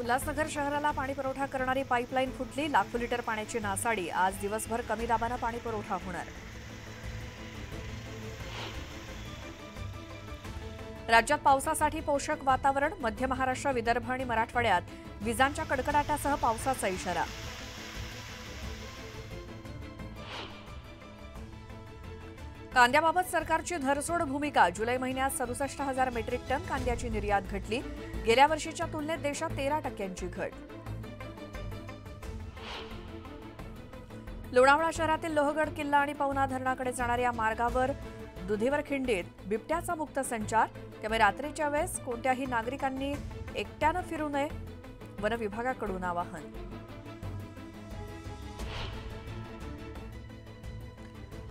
उल्हासनगर शहराला पाणी पुरवठा करणारी पाईपलाईन फुटली, लाखो लिटर पाण्याची नासाडी। आज दिवसभर कमी दाबाने पाणी पुरवठा होणार। राज्यात पावसासाठी पोषक वातावरण, मध्य महाराष्ट्र, विदर्भ आणि मराठवाड्यात विजांच्या कडकडाटासह पावसाचा इशारा। कांद्याबाबत सरकारची धरसोड भूमिका, जुलै महिन्यात 67,000 मेट्रिक टन कांद्याची निर्यात घटली। गेल्या वर्षीच्या तुलनेत देशात 13% घट। लोणावळा शहरातील लोहगड किल्ला आणि पवना धरणाकडे जाणाऱ्या मार्गावर दुधीवर खिंडीत बिबट्याचा मुक्त संचार, त्यामुळे रात्रीच्या वेळेस कोणत्याही नागरिकांनी एकट्यानं फिरू नये, वन विभागाकडून आवाहन।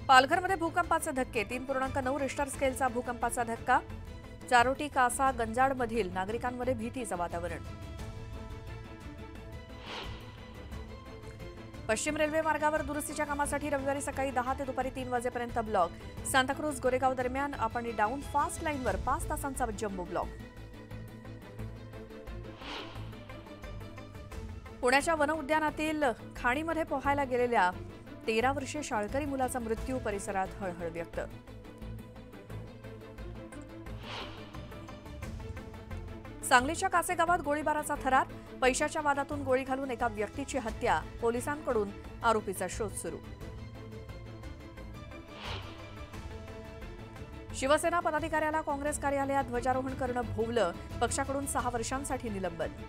पालघरमध्ये भूकंपाचे धक्के, 3.9 रिश्टर स्केलचा भूकंपाचा धक्का। चारोटी, कासा, गंजाडमधील नागरिकांमध्ये भीतीचं वातावरण। पश्चिम रेल्वे मार्गावर दुरुस्तीच्या कामासाठी रविवारी सकाळी 10 ते दुपारी 3 वाजेपर्यंत ब्लॉक। सांताक्रूज गोरेगाव दरम्यान अप आणि डाऊन फास्ट लाईनवर 5 तासांचा जम्बो ब्लॉक। पुण्याच्या वन उद्यानातील खाणीमध्ये पोहायला गेलेल्या 13 वर्षीय शाळकरी मुलाचा मृत्यू, परिसरात हळहळ व्यक्त। सांगलीच्या कासे गावात गोळीबाराचा थरार, पैशाच्या वादातून गोळी घालून एका व्यक्तीची हत्या, पोलिसांकडून आरोपीचा शोध सुरू। शिवसेना पदाधिकाऱ्याला काँग्रेस कार्यालयात ध्वजारोहण करणं भोवलं, पक्षाकडून 6 वर्षांसाठी निलंबन।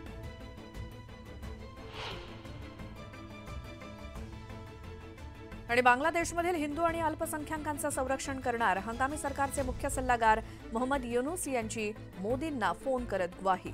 आणि बांगलादेशमधील हिंदू आणि अल्पसंख्याकांचं संरक्षण करणार हंगामी सरकारचे मुख्य सल्लागार मोहम्मद युनूस यांची मोदींना फोन करत ग्वाही।